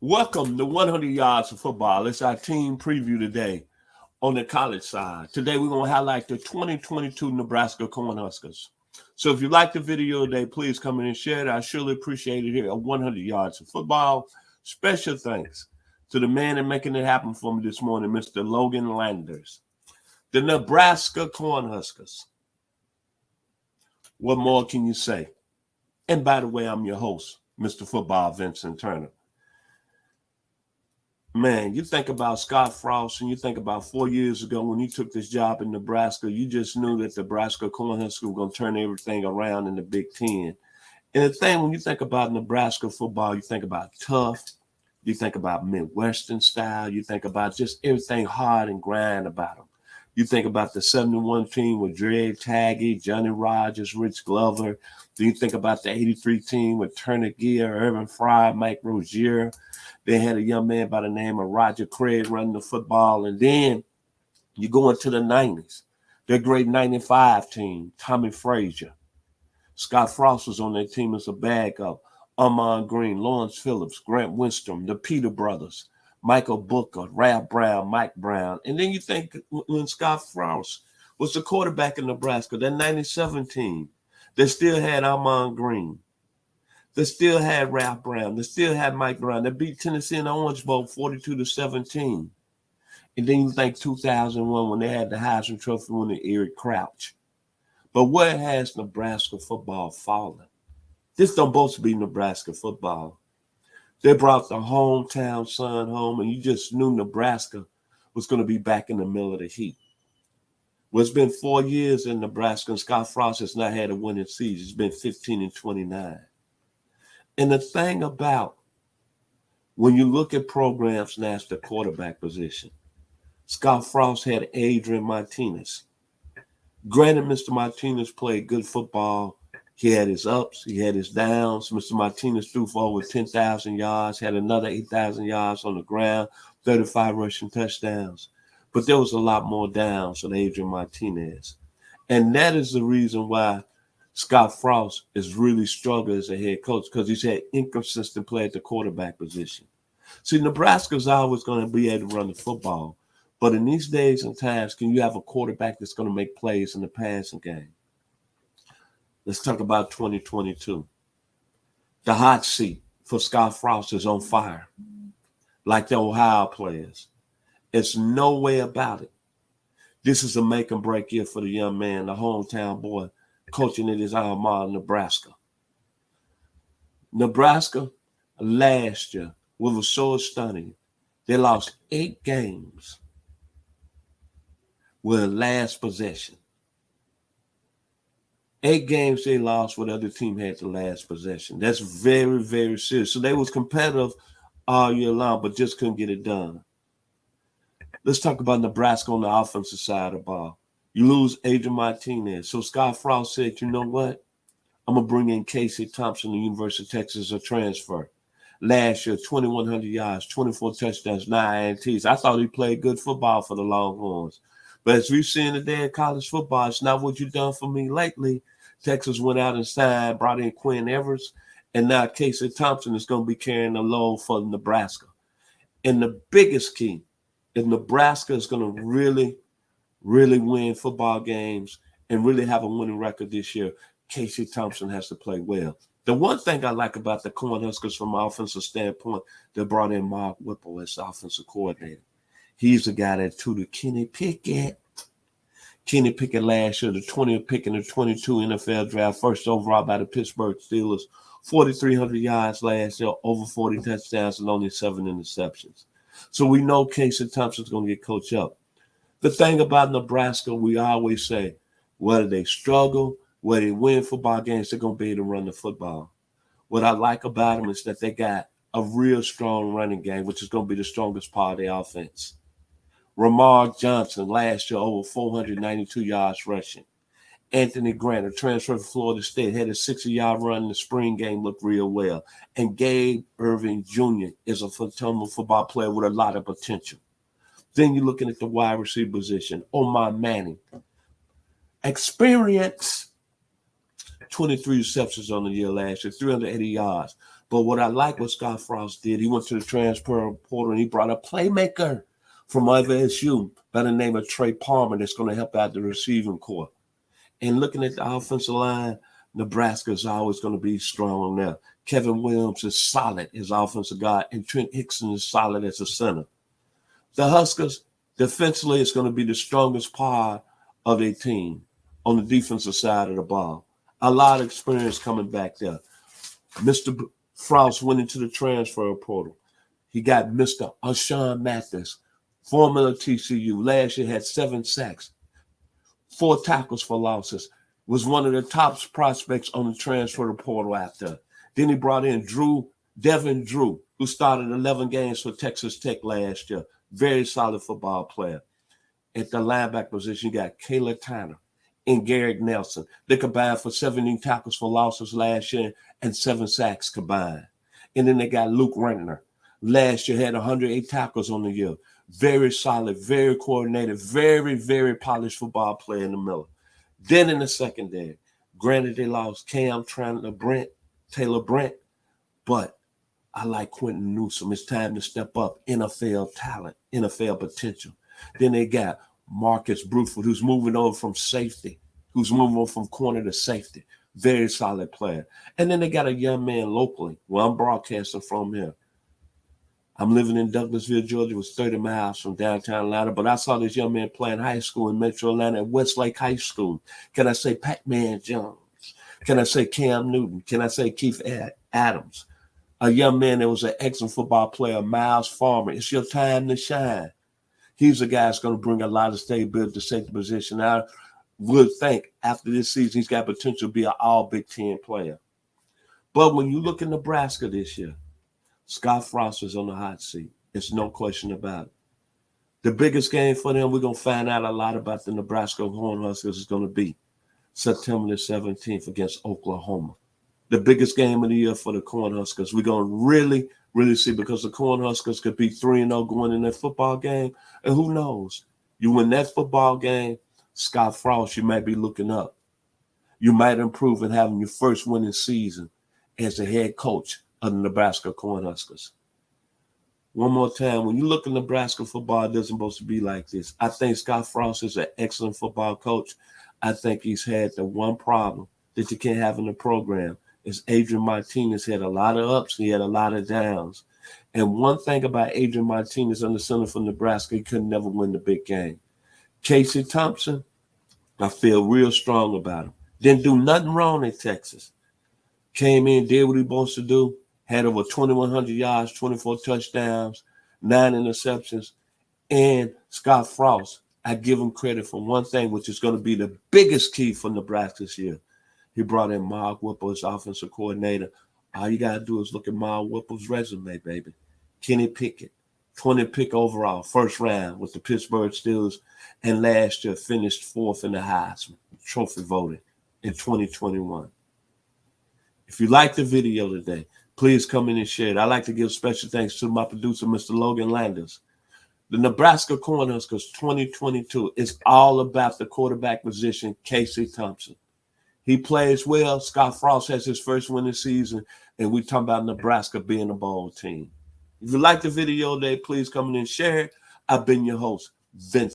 Welcome to 100 Yards of Football. It's our team preview today on the college side. Today we're going to highlight the 2022 Nebraska Cornhuskers. So if you like the video today, please come in and share it. I surely appreciate it here at 100 Yards of Football. Special thanks to the man in making it happen for me this morning, Mr. Logan Landers. The Nebraska Cornhuskers. What more can you say? And by the way, I'm your host, Mr. Football Vincent Turner. Man, you think about Scott Frost and you think about 4 years ago when he took this job in Nebraska, you just knew that the Nebraska Cornhuskers were going to turn everything around in the Big Ten. And the thing, when you think about Nebraska football, you think about tough, you think about Midwestern style, you think about just everything hard and grind about them. You think about the 71 team with Dre Taggy, Johnny Rogers, Rich Glover. Then you think about the 83 team with Turner Gear, Irvin Fry, Mike Rozier. They had a young man by the name of Roger Craig running the football. And then you go into the 90s. Their great 95 team, Tommy Frazier. Scott Frost was on that team as a backup. Armand Green, Lawrence Phillips, Grant Winstrom, the Peter brothers, Michael Booker, Ralph Brown, Mike Brown. And then you think when Scott Frost was the quarterback in Nebraska, that 97 team, they still had Armand Green. They still had Ralph Brown. They still had Mike Brown. They beat Tennessee in the Orange Bowl 42-17. And then you think 2001 when they had the Heisman Trophy winner Eric Crouch. But where has Nebraska football fallen? This don't supposed to be Nebraska football. They brought the hometown son home, and you just knew Nebraska was going to be back in the middle of the heat. Well, it's been 4 years in Nebraska, and Scott Frost has not had a winning season. It's been 15-29. And the thing about when you look at programs now, it's the quarterback position. Scott Frost had Adrian Martinez. Granted, Mr. Martinez played good football. He had his ups, he had his downs. Mr. Martinez threw for over 10,000 yards, had another 8,000 yards on the ground, 35 rushing touchdowns. But there was a lot more downs on Adrian Martinez. And that is the reason why Scott Frost is really struggling as a head coach, because he's had inconsistent play at the quarterback position. See, Nebraska's always going to be able to run the football. But in these days and times, can you have a quarterback that's going to make plays in the passing game? Let's talk about 2022. The hot seat for Scott Frost is on fire, like the Ohio players. It's no way about it. This is a make and break year for the young man, the hometown boy, coaching at his alma mater, Nebraska. Nebraska last year, what was so stunning, they lost 8 games with last possession. 8 games they lost where the other team had the last possession. That's very, very serious. So they was competitive all year long, but just couldn't get it done. Let's talk about Nebraska on the offensive side of the ball. You lose Adrian Martinez. So Scott Frost said, you know what? I'm going to bring in Casey Thompson, the University of Texas, a transfer. Last year, 2,100 yards, 24 touchdowns, 9 INTs. I thought he played good football for the Longhorns. But as we've seen today in college football, it's not what you've done for me lately. Texas went out and signed, brought in Quinn Evers, and now Casey Thompson is going to be carrying the load for Nebraska. And the biggest key, if Nebraska is going to really win football games and really have a winning record this year, Casey Thompson has to play well. The one thing I like about the Cornhuskers from an offensive standpoint, they brought in Mark Whipple as the offensive coordinator. He's the guy that tutored Kenny Pickett. Kenny Pickett last year, the 20th pick in the 22 NFL draft, first overall by the Pittsburgh Steelers, 4,300 yards last year, over 40 touchdowns, and only 7 interceptions. So we know Casey Thompson's going to get coached up. The thing about Nebraska, we always say, whether they struggle, whether they win football games, they're going to be able to run the football. What I like about them is that they got a real strong running game, which is going to be the strongest part of their offense. Ramar Johnson last year over 492 yards rushing. Anthony Grant, a transfer from Florida State, had a 60-yard run in the spring game, looked real well. And Gabe Irving Jr. is a phenomenal football player with a lot of potential. Then you're looking at the wide receiver position. Omar Manning. Experience. 23 receptions on the year last year, 380 yards. But what I like what Scott Frost did, he went to the transfer portal and he brought a playmaker from FSU by the name of Trey Palmer that's going to help out the receiving corps. And looking at the offensive line, Nebraska is always going to be strong now. Kevin Williams is solid as offensive guard, and Trent Hickson is solid as a center. The Huskers, defensively, is going to be the strongest part of their team on the defensive side of the ball. A lot of experience coming back there. Mr. Frost went into the transfer portal. He got Mr. Ashawn Mathis, former TCU. Last year had 7 sacks, 4 tackles for losses. Was one of the top prospects on the transfer portal after. Then he brought in Devin Drew, who started 11 games for Texas Tech last year. Very solid football player. At the linebacker position, you got Kayla Tanner and Garrett Nelson. They combined for 17 tackles for losses last year and 7 sacks combined. And then they got Luke Rentner. Last year had 108 tackles on the year. Very solid, very coordinated, very, very polished football player in the middle. Then in the secondary, granted they lost Cam Taylor Brent, but I like Quentin Newsom. It's time to step up. NFL talent, NFL potential. Then they got Marcus Bruford, who's moving over from safety, who's moving over from corner to safety. Very solid player. And then they got a young man locally, where I'm broadcasting from here. I'm living in Douglasville, Georgia. It was 30 miles from downtown Atlanta, but I saw this young man playing high school in Metro Atlanta at Westlake High School. Can I say Pac-Man Jones? Can I say Cam Newton? Can I say Keith Adams? A young man that was an excellent football player, Miles Farmer. It's your time to shine. He's a guy that's going to bring a lot of stability to safety position. I would think after this season, he's got potential to be an all Big Ten player. But when you look at Nebraska this year, Scott Frost is on the hot seat. There's no question about it. The biggest game for them, we're going to find out a lot about the Nebraska Cornhuskers is going to be September the 17th against Oklahoma. The biggest game of the year for the Cornhuskers. We're going to really, really see, because the Cornhuskers could be 3-0 going in that football game. And who knows? You win that football game, Scott Frost, you might be looking up. You might improve in having your first winning season as the head coach of the Nebraska Cornhuskers. One more time, when you look at Nebraska football, it doesn't supposed to be like this. I think Scott Frost is an excellent football coach. I think he's had the one problem that you can't have in the program is Adrian Martinez had a lot of ups, he had a lot of downs. And one thing about Adrian Martinez on the center for Nebraska, he could never win the big game. Casey Thompson, I feel real strong about him. Didn't do nothing wrong in Texas. Came in, did what he supposed to do, had over 2,100 yards, 24 touchdowns, 9 interceptions. And Scott Frost, I give him credit for one thing, which is going to be the biggest key for Nebraska this year. He brought in Mark Whipple as offensive coordinator. All you got to do is look at Mark Whipple's resume, baby. Kenny Pickett, 20th pick overall, first round with the Pittsburgh Steelers, and last year finished 4th in the Heisman Trophy voting in 2021. If you like the video today, please come in and share it. I'd like to give special thanks to my producer, Mr. Logan Landers. The Nebraska Cornhuskers 2022 is all about the quarterback position, Casey Thompson. He plays well. Scott Frost has his first winning season, and we're talking about Nebraska being a bowl team. If you like the video today, please come in and share it. I've been your host, Vincent.